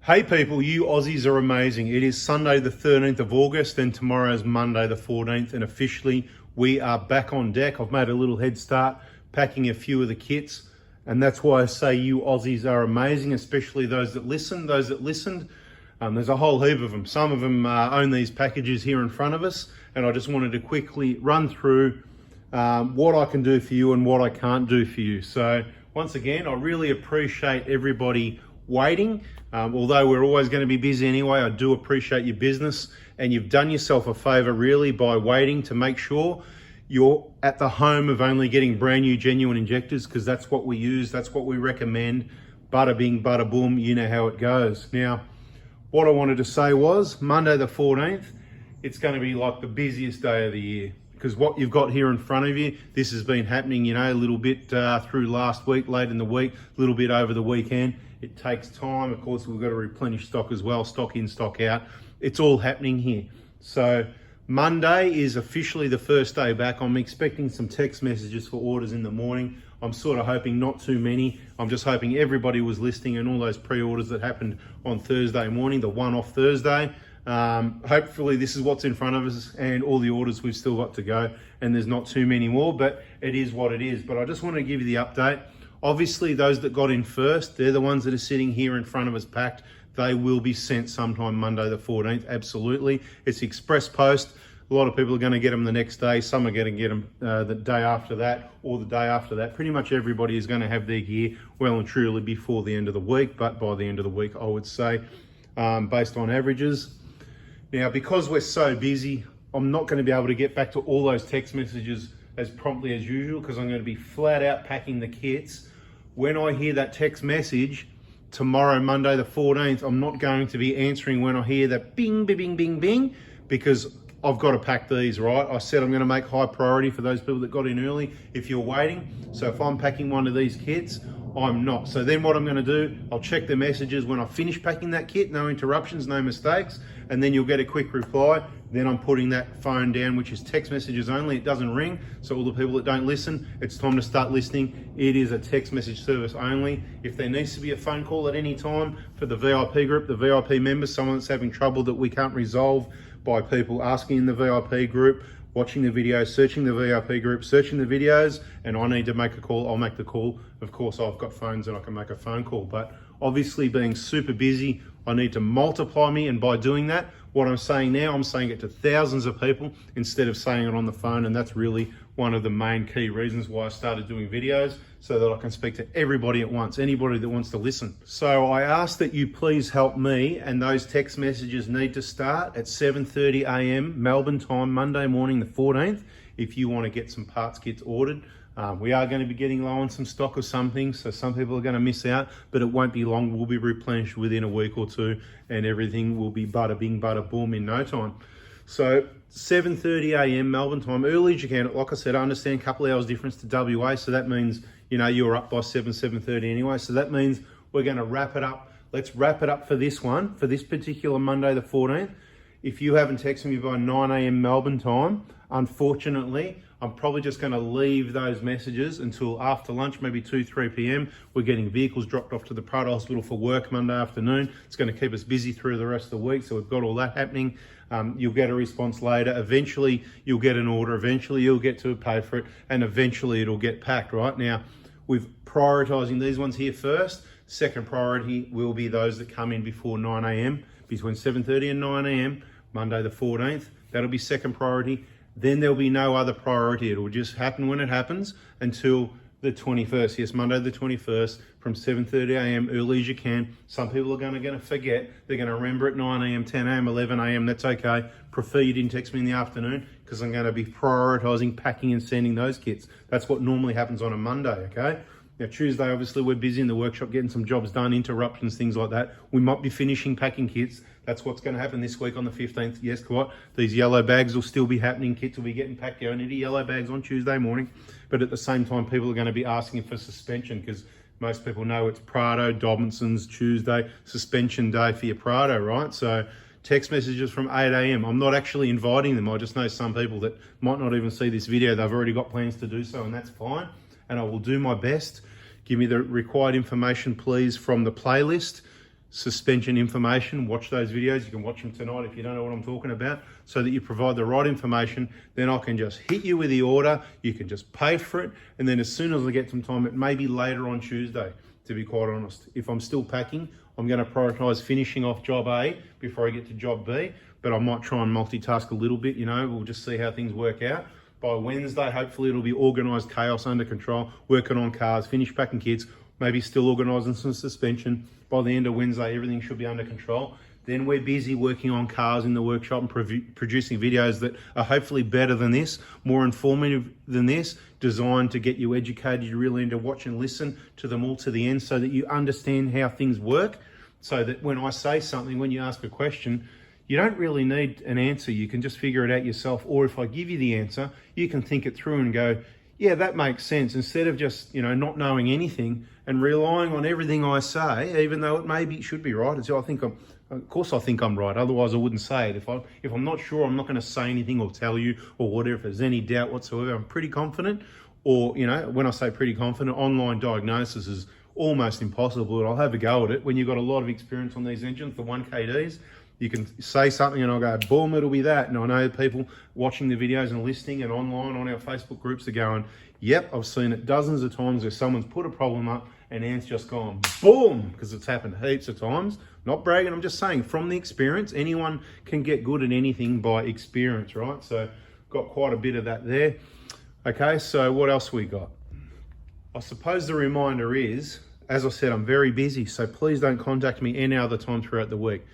Hey people, you Aussies are amazing. It is Sunday the 13th of August and tomorrow is Monday the 14th, and officially we are back on deck. I've made a little head start packing a few of the kits, and that's why I say you Aussies are amazing, especially those that listened. There's a whole heap of them. Some of them own these packages here in front of us, and I just wanted to quickly run through what I can do for you and what I can't do for you. So once again, I really appreciate everybody waiting. Although we're always going to be busy anyway, I do appreciate your business, and you've done yourself a favor really by waiting to make sure you're at the home of only getting brand new genuine injectors, because that's what we use, that's what we recommend. Bada bing, bada boom, you know how it goes. Now, what I wanted to say was Monday the 14th, it's going to be like the busiest day of the year, because what you've got here in front of you, this has been happening, a little bit through last week, late in the week, a little bit over the weekend. It takes time. Of course, we've got to replenish stock as well, stock in, stock out. It's all happening here. So Monday is officially the first day back. I'm expecting some text messages for orders in the morning. I'm sort of hoping not too many. I'm just hoping everybody was listening, and all those pre-orders that happened on Thursday morning, the one-off Thursday. Hopefully this is what's in front of us and all the orders we've still got to go, and there's not too many more, but it is what it is. But I just want to give you the update. Obviously, those that got in first, they're the ones that are sitting here in front of us packed. They will be sent sometime Monday the 14th, absolutely. It's express post. A lot of people are going to get them the next day. Some are going to get them the day after that or the day after that. Pretty much everybody is going to have their gear well and truly before the end of the week, but by the end of the week, I would say, based on averages. Now, because we're so busy, I'm not going to be able to get back to all those text messages as promptly as usual, because I'm going to be flat out packing the kits. When I hear that text message tomorrow, Monday the 14th, I'm not going to be answering when I hear that bing, bing, bing, bing, bing, because I've got to pack these, right? I said I'm going to make high priority for those people that got in early if you're waiting. So if I'm packing one of these kits, I'm not. So then what I'm going to do, I'll check the messages when I finish packing that kit, no interruptions, no mistakes, and then you'll get a quick reply. Then I'm putting that phone down, which is text messages only. It doesn't ring. So all the people that don't listen, it's time to start listening. It is a text message service only. If there needs to be a phone call at any time for the VIP group, the VIP members, someone that's having trouble that we can't resolve by people asking in the VIP group, watching the videos, searching the VIP group, searching the videos, and I need to make a call, I'll make the call. Of course, I've got phones and I can make a phone call, but obviously being super busy, I need to multiply me, and by doing that, what I'm saying now, I'm saying it to thousands of people instead of saying it on the phone, and that's really one of the main key reasons why I started doing videos, so that I can speak to everybody at once, anybody that wants to listen. So I ask that you please help me, and those text messages need to start at 7:30 a.m. Melbourne time, Monday morning the 14th, if you want to get some parts kits ordered. We are going to be getting low on some stock of some things, so some people are going to miss out, but it won't be long. We'll be replenished within a week or two, and everything will be bada bing, bada boom in no time. So 7:30 a.m. Melbourne time, early as you can. Like I said, I understand a couple of hours difference to WA, so that means, you're up by 7:30 anyway. So that means we're going to wrap it up. Let's wrap it up for this one, for this particular Monday the 14th. If you haven't texted me by 9 a.m. Melbourne time, unfortunately, I'm probably just going to leave those messages until after lunch, maybe 3 p.m. We're getting vehicles dropped off to the Prado Hospital for work Monday afternoon. It's going to keep us busy through the rest of the week, so we've got all that happening. You'll get a response later. Eventually, you'll get an order. Eventually, you'll get to pay for it, and eventually, it'll get packed, right? Now, we're prioritising these ones here first. Second priority will be those that come in before 9 a.m., between 7:30 and 9 a.m., Monday the 14th. That'll be second priority. Then there'll be no other priority. It will just happen when it happens until the 21st. Yes, Monday the 21st from 7:30 a.m. early as you can. Some people are going to forget. They're going to remember at 9 a.m., 10 a.m., 11 a.m. That's okay. Prefer you didn't text me in the afternoon, because I'm going to be prioritizing packing and sending those kits. That's what normally happens on a Monday, okay? Now, Tuesday, obviously, we're busy in the workshop getting some jobs done, interruptions, things like that. We might be finishing packing kits. That's what's going to happen this week on the 15th. Yes, what? These yellow bags will still be happening. Kits will be getting packed. You only need yellow bags on Tuesday morning. But at the same time, people are going to be asking for suspension, because most people know it's Prado, Dobinson's Tuesday, suspension day for your Prado, right? So text messages from 8 a.m. I'm not actually inviting them. I just know some people that might not even see this video. They've already got plans to do so, and that's fine. And I will do my best. Give me the required information, please, from the playlist. suspension information, watch those videos. You can watch them tonight if you don't know what I'm talking about, so that you provide the right information. Then I can just hit you with the order. You can just pay for it. And then as soon as I get some time, it may be later on Tuesday, to be quite honest. If I'm still packing, I'm going to prioritize finishing off job A before I get to job B, but I might try and multitask a little bit, we'll just see how things work out. By Wednesday, hopefully it'll be organized chaos under control, working on cars, finish packing kits, maybe still organising some suspension. By the end of Wednesday, everything should be under control. Then we're busy working on cars in the workshop and producing videos that are hopefully better than this, more informative than this, designed to get you educated. You really need to watch and listen to them all to the end so that you understand how things work, so that when I say something, when you ask a question, you don't really need an answer. You can just figure it out yourself. Or if I give you the answer, you can think it through and go, yeah, that makes sense, instead of just, not knowing anything and relying on everything I say, even though it should be right. Of course I think I'm right, otherwise I wouldn't say it. If I'm not sure, I'm not going to say anything or tell you or whatever. If there's any doubt whatsoever, I'm pretty confident. Or, when I say pretty confident, online diagnosis is almost impossible, but I'll have a go at it. When you've got a lot of experience on these engines, the 1KDs, you can say something and I'll go, boom, it'll be that. And I know people watching the videos and listening and online on our Facebook groups are going, yep, I've seen it dozens of times where someone's put a problem up and Ant's just gone, boom, because it's happened heaps of times. Not bragging, I'm just saying from the experience, anyone can get good at anything by experience, right? So got quite a bit of that there. Okay, so what else we got? I suppose the reminder is, as I said, I'm very busy, so please don't contact me any other time throughout the week.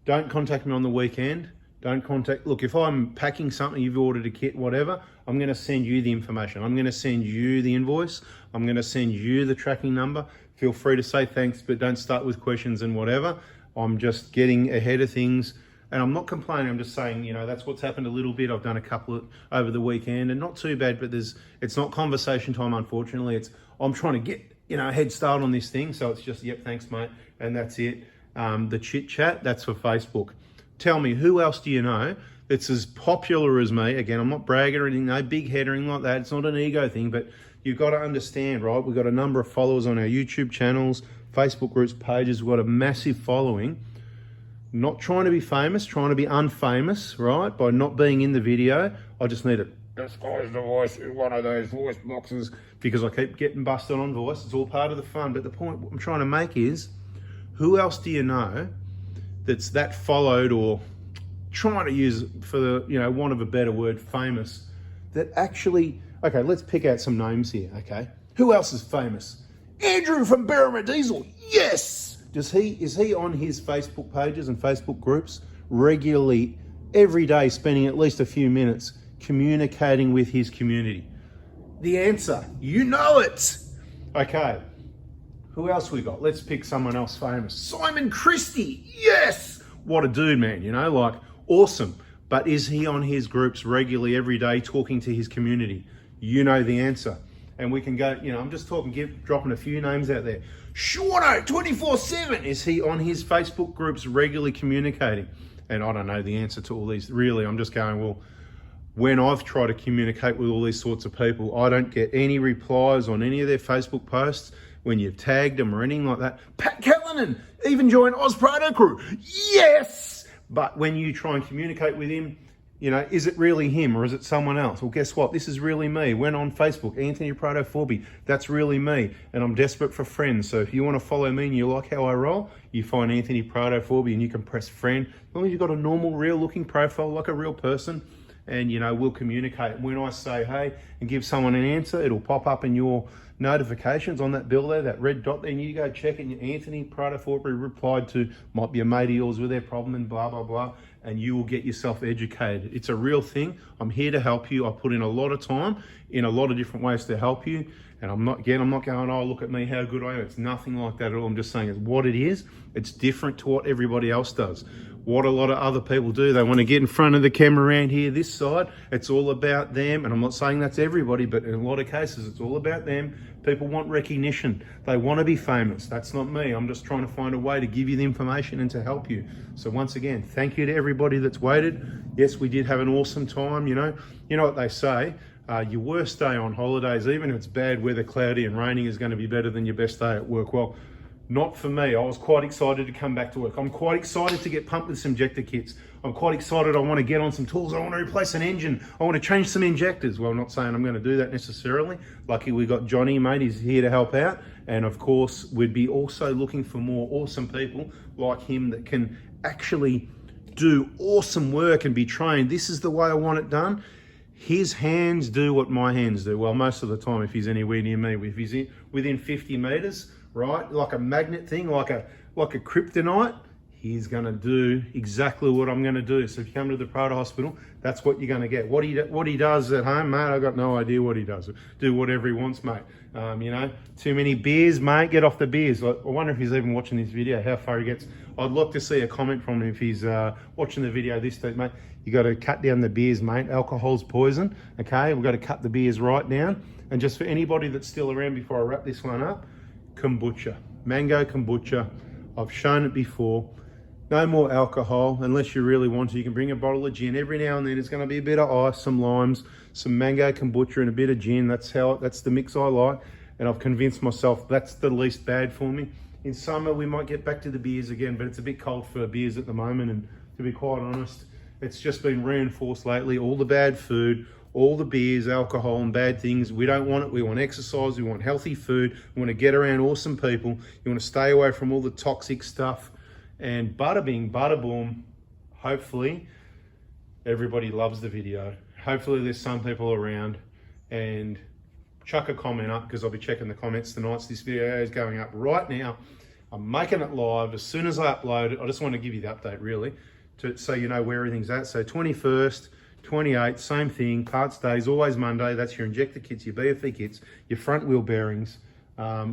Don't contact me on the weekend. Look, if I'm packing something, you've ordered a kit, whatever, I'm going to send you the information. I'm going to send you the invoice. I'm going to send you the tracking number. Feel free to say thanks, but don't start with questions and whatever. I'm just getting ahead of things, and I'm not complaining. I'm just saying, that's what's happened a little bit. I've done a couple over the weekend, and not too bad, but it's not conversation time, unfortunately. I'm trying to get, a head start on this thing. So it's just, yep, thanks, mate. And that's it. The chit chat, that's for Facebook. Tell me, who else do you know that's as popular as me? Again, I'm not bragging or anything, no big head or anything like that. It's not an ego thing, but you've got to understand, right? We've got a number of followers on our YouTube channels, Facebook groups, pages. We've got a massive following. Not trying to be famous, trying to be unfamous, right? By not being in the video. I just need to disguise the voice in one of those voice boxes because I keep getting busted on voice. It's all part of the fun. But the point I'm trying to make is, who else do you know that's that followed, or trying to use, for the, want of a better word, famous, that actually, okay, let's pick out some names here, okay? Who else is famous? Andrew from Berrima Diesel, yes! Is he on his Facebook pages and Facebook groups regularly, every day, spending at least a few minutes communicating with his community? The answer, you know it. Okay. Who else we got? Let's pick someone else famous. Simon Christie, yes! What a dude, man, awesome. But is he on his groups regularly every day talking to his community? You know the answer. And we can go, I'm just dropping a few names out there. Shorto, 24/7, is he on his Facebook groups regularly communicating? And I don't know the answer to all these. Really, I'm just going, well, when I've tried to communicate with all these sorts of people, I don't get any replies on any of their Facebook posts when you've tagged them or anything like that. Pat Callanan even joined Oz Proto Crew. Yes! But when you try and communicate with him, is it really him or is it someone else? Well, guess what? This is really me. When on Facebook, Anthony Proto Forby, that's really me. And I'm desperate for friends. So if you want to follow me and you like how I roll, you find Anthony Proto Forby and you can press friend. As long as you've got a normal, real looking profile like a real person, and we'll communicate. When I say hey and give someone an answer, it'll pop up in your notifications on that bill there, that red dot there, and you go check it, and Anthony Proto Forby replied to, might be a mate of yours with their problem and blah, blah, blah, and you will get yourself educated. It's a real thing. I'm here to help you. I put in a lot of time in a lot of different ways to help you. And I'm not going, oh, look at me, how good I am. It's nothing like that at all. I'm just saying it's what it is. It's different to what everybody else does. What a lot of other people do, they want to get in front of the camera around here, this side. It's all about them. And I'm not saying that's everybody, but in a lot of cases, it's all about them. People want recognition. They want to be famous. That's not me. I'm just trying to find a way to give you the information and to help you. So once again, thank you to everybody that's waited. Yes, we did have an awesome time. You know what they say, your worst day on holidays, even if it's bad weather, cloudy and raining, is going to be better than your best day at work. Well, Not for me. I was quite excited to come back to work. I'm quite excited to get pumped with some injector kits. I'm quite excited. I want to get on some tools. I want to replace an engine. I want to change some injectors. Well, I'm not saying I'm going to do that necessarily. Lucky we got Johnny, mate. He's here to help out. And of course, we'd be also looking for more awesome people like him that can actually do awesome work and be trained. This is the way I want it done. His hands do what my hands do. Well, most of the time, if he's anywhere near me, if he's within 50 meters, right, like a magnet thing, like a kryptonite, he's going to do exactly what I'm going to do. So if you come to the Prada Hospital, that's what you're going to get. What he does at home, mate, I've got no idea what he does. Do whatever he wants, mate. You know, too many beers, mate, get off the beers. I wonder if he's even watching this video, how far he gets. I'd like to see a comment from him if he's watching the video this day, mate. You got to cut down the beers, mate. Alcohol's poison, okay? We've got to cut the beers right down. And just for anybody that's still around before I wrap this one up, kombucha, mango kombucha. I've shown it before. No more alcohol unless you really want to. You can bring a bottle of gin. Every now and then it's going to be a bit of ice, some limes, some mango kombucha and a bit of gin. That's the mix I like. And I've convinced myself that's the least bad for me. In summer we might get back to the beers again, but it's a bit cold for beers at the moment. And to be quite honest, it's just been reinforced lately. All the bad food, all the beers, alcohol and bad things. We don't want it. We want exercise. We want healthy food. We want to get around awesome people. You want to stay away from all the toxic stuff. And bada bing, bada boom. Hopefully everybody loves the video. Hopefully there's some people around, and chuck a comment up because I'll be checking the comments tonight. So this video is going up right now. I'm making it live. As soon as I upload it, I just want to give you the update really, so you know where everything's at. So 21st, 28th, same thing, parts days, always Monday. That's your injector kits, your BFE kits, your front wheel bearings,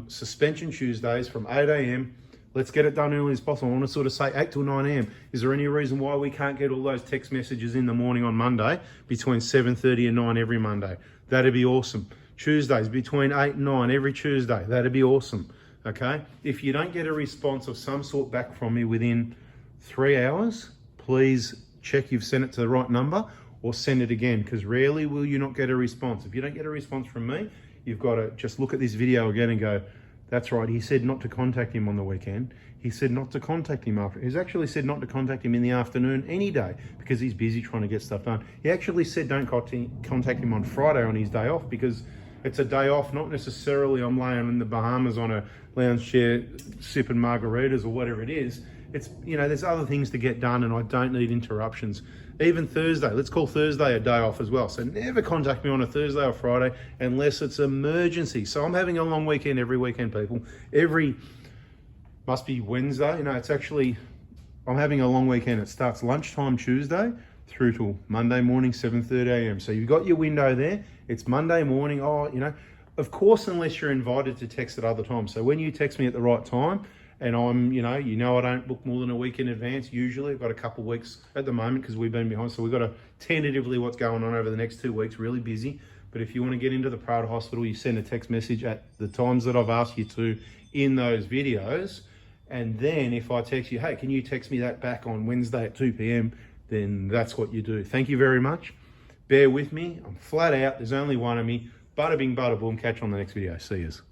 suspension Tuesdays from 8 a.m. Let's get it done early as possible. I want to sort of say 8 till 9 a.m. Is there any reason why we can't get all those text messages in the morning on Monday between 7:30 and 9 every Monday? That'd be awesome. Tuesdays between 8 and 9 every Tuesday. That'd be awesome. Okay? If you don't get a response of some sort back from me within 3 hours, please check you've sent it to the right number or send it again, because rarely will you not get a response. If you don't get a response from me, you've got to just look at this video again and go, that's right, he said not to contact him on the weekend. He said not to contact him after. He's actually said not to contact him in the afternoon any day because he's busy trying to get stuff done. He actually said don't contact him on Friday on his day off because it's a day off, not necessarily I'm laying in the Bahamas on a lounge chair sipping margaritas or whatever it is. It's, you know, there's other things to get done and I don't need interruptions. Even Thursday, let's call Thursday a day off as well. So never contact me on a Thursday or Friday unless it's emergency. So I'm having a long weekend every weekend, people. Must be Wednesday. You know, it's actually, I'm having a long weekend. It starts lunchtime Tuesday through till Monday morning, 7:30 a.m. So you've got your window there. It's Monday morning. Oh, you know, of course, unless you're invited to text at other times. So when you text me at the right time, and I'm, you know I don't book more than a week in advance usually. I've got a couple of weeks at the moment because we've been behind. So we've got to tentatively what's going on over the next 2 weeks, really busy. But if you want to get into the Prada Hospital, you send a text message at the times that I've asked you to in those videos. And then if I text you, hey, can you text me that back on Wednesday at 2 p.m, then that's what you do. Thank you very much. Bear with me. I'm flat out. There's only one of me. Bada bing, bada boom. Catch you on the next video. See yous.